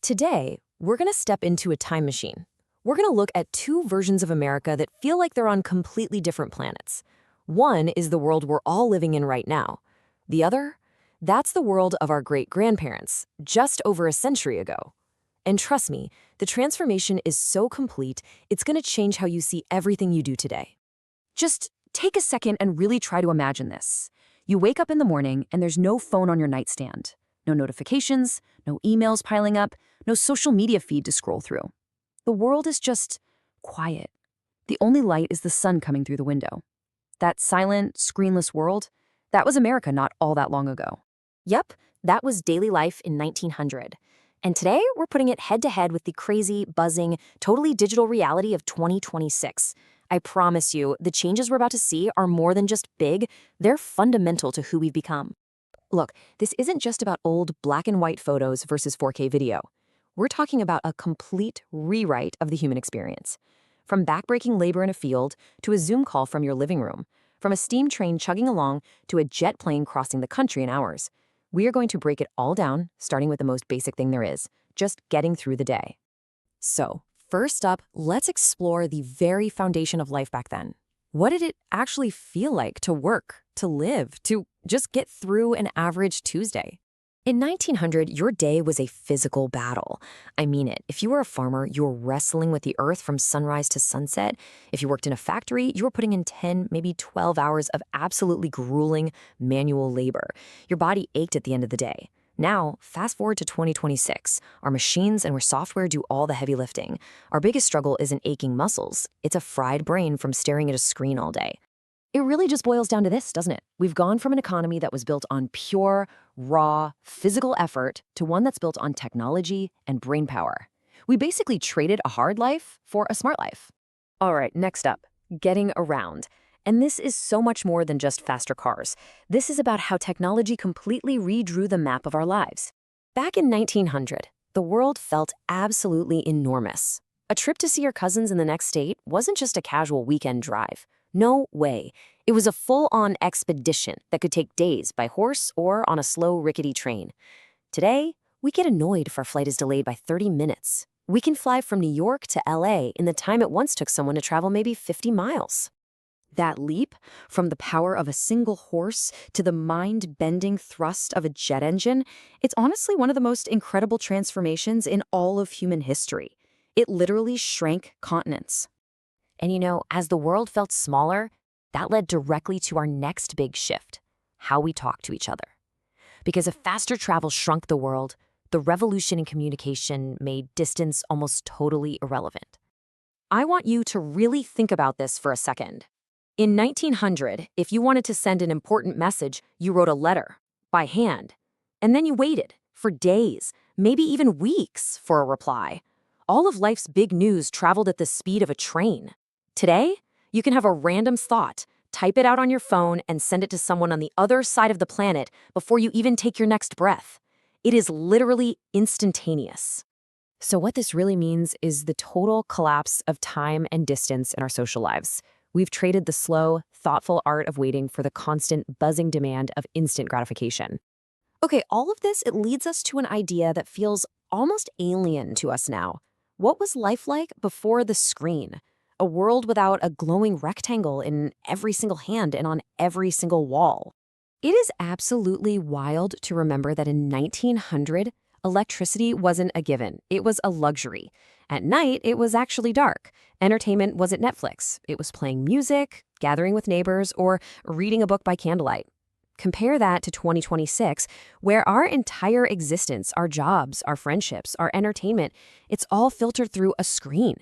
Today, we're going to step into a time machine. We're going to look at two versions of America that feel like they're on completely different planets. One is the world we're all living in right now. The other? That's the world of our great-grandparents, just over a century ago. And trust me, the transformation is so complete, it's going to change how you see everything you do today. Just take a second and really try to imagine this. You wake up in the morning and there's no phone on your nightstand. No notifications, no emails piling up, no social media feed to scroll through. The world is just quiet. The only light is the sun coming through the window. That silent, screenless world, that was America not all that long ago. Yep, that was daily life in 1900. And today, we're putting it head-to-head with the crazy, buzzing, totally digital reality of 2026. I promise you, the changes we're about to see are more than just big, they're fundamental to who we've become. Look, this isn't just about old black and white photos versus 4K video. We're talking about a complete rewrite of the human experience. From backbreaking labor in a field to a Zoom call from your living room, from a steam train chugging along to a jet plane crossing the country in hours, we are going to break it all down, starting with the most basic thing there is, just getting through the day. So, first up, let's explore the very foundation of life back then. What did it actually feel like to work, to live, to just get through an average Tuesday? In 1900, your day was a physical battle. I mean it. If you were a farmer, you were wrestling with the earth from sunrise to sunset. If you worked in a factory, you were putting in 10, maybe 12 hours of absolutely grueling manual labor. Your body ached at the end of the day. Now, fast forward to 2026. Our machines and our software do all the heavy lifting. Our biggest struggle isn't aching muscles. It's a fried brain from staring at a screen all day. It really just boils down to this, doesn't it? We've gone from an economy that was built on pure, raw, physical effort to one that's built on technology and brain power. We basically traded a hard life for a smart life. All right, next up, getting around. And this is so much more than just faster cars. This is about how technology completely redrew the map of our lives. Back in 1900, the world felt absolutely enormous. A trip to see your cousins in the next state wasn't just a casual weekend drive. No way. It was a full-on expedition that could take days by horse or on a slow, rickety train. Today, we get annoyed if our flight is delayed by 30 minutes. We can fly from New York to LA in the time it once took someone to travel maybe 50 miles. That leap from the power of a single horse to the mind-bending thrust of a jet engine, it's honestly one of the most incredible transformations in all of human history. It literally shrank continents. And you know, as the world felt smaller, that led directly to our next big shift, how we talk to each other. Because if faster travel shrunk the world, the revolution in communication made distance almost totally irrelevant. I want you to really think about this for a second. In 1900, if you wanted to send an important message, you wrote a letter, by hand. And then you waited, for days, maybe even weeks, for a reply. All of life's big news traveled at the speed of a train. Today, you can have a random thought, type it out on your phone, and send it to someone on the other side of the planet before you even take your next breath. It is literally instantaneous. So what this really means is the total collapse of time and distance in our social lives. We've traded the slow, thoughtful art of waiting for the constant, buzzing demand of instant gratification. Okay, all of this, it leads us to an idea that feels almost alien to us now. What was life like before the screen? A world without a glowing rectangle in every single hand and on every single wall. It is absolutely wild to remember that in 1900, electricity wasn't a given. It was a luxury. At night, it was actually dark. Entertainment wasn't Netflix. It was playing music, gathering with neighbors, or reading a book by candlelight. Compare that to 2026, where our entire existence, our jobs, our friendships, our entertainment, it's all filtered through a screen.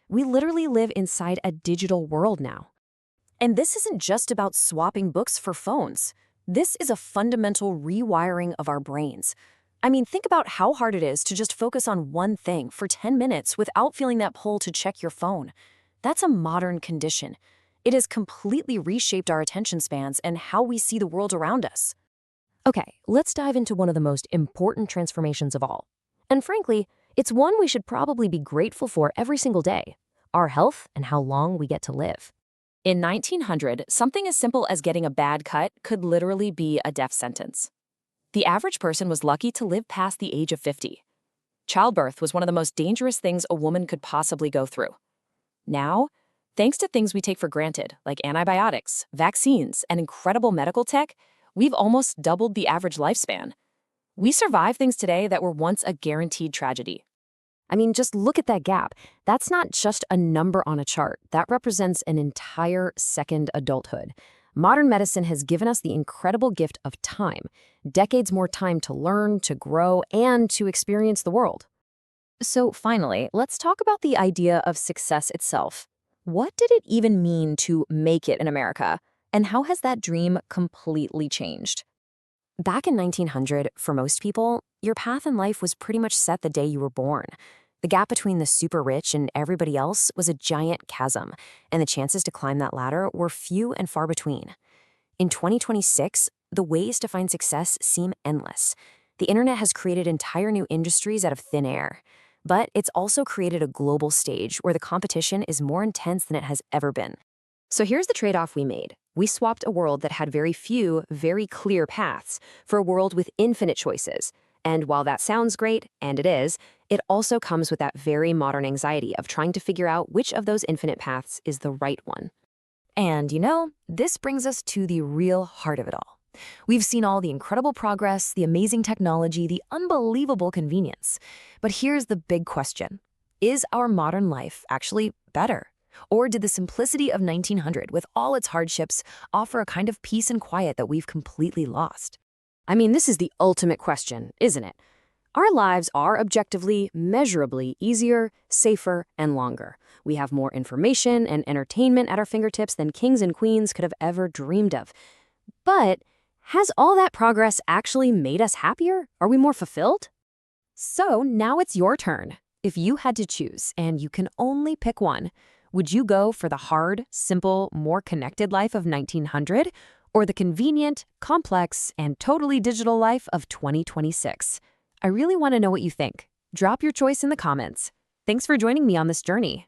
We literally live inside a digital world now. And this isn't just about swapping books for phones. This is a fundamental rewiring of our brains. I mean, think about how hard it is to just focus on one thing for 10 minutes without feeling that pull to check your phone. That's a modern condition. It has completely reshaped our attention spans and how we see the world around us. Okay, let's dive into one of the most important transformations of all. And frankly, it's one we should probably be grateful for every single day: our health and how long we get to live. In 1900, something as simple as getting a bad cut could literally be a death sentence. The average person was lucky to live past the age of 50. childbirth was one of the most dangerous things a woman could possibly go through. Now, thanks to things we take for granted, like antibiotics, vaccines, and incredible medical tech, we've almost doubled the average lifespan. We survive things today that were once a guaranteed tragedy. I mean, just look at that gap. That's not just a number on a chart. That represents an entire second adulthood. Modern medicine has given us the incredible gift of time, decades more time to learn, to grow, and to experience the world. So finally, let's talk about the idea of success itself. What did it even mean to make it in America? And how has that dream completely changed? Back in 1900, for most people, your path in life was pretty much set the day you were born. The gap between the super rich and everybody else was a giant chasm, and the chances to climb that ladder were few and far between. In 2026, the ways to find success seem endless. The internet has created entire new industries out of thin air. But it's also created a global stage where the competition is more intense than it has ever been. So here's the trade-off we made. We swapped a world that had very few, very clear paths for a world with infinite choices. And while that sounds great, and it is, it also comes with that very modern anxiety of trying to figure out which of those infinite paths is the right one. And this brings us to the real heart of it all. We've seen all the incredible progress, the amazing technology, the unbelievable convenience. But here's the big question. Is our modern life actually better? Or did the simplicity of 1900, with all its hardships, offer a kind of peace and quiet that we've completely lost? I mean, this is the ultimate question, isn't it? Our lives are objectively, measurably easier, safer, and longer. We have more information and entertainment at our fingertips than kings and queens could have ever dreamed of. But has all that progress actually made us happier? Are we more fulfilled? So now it's your turn. If you had to choose, and you can only pick one, would you go for the hard, simple, more connected life of 1900, or the convenient, complex, and totally digital life of 2026? I really want to know what you think. Drop your choice in the comments. Thanks for joining me on this journey.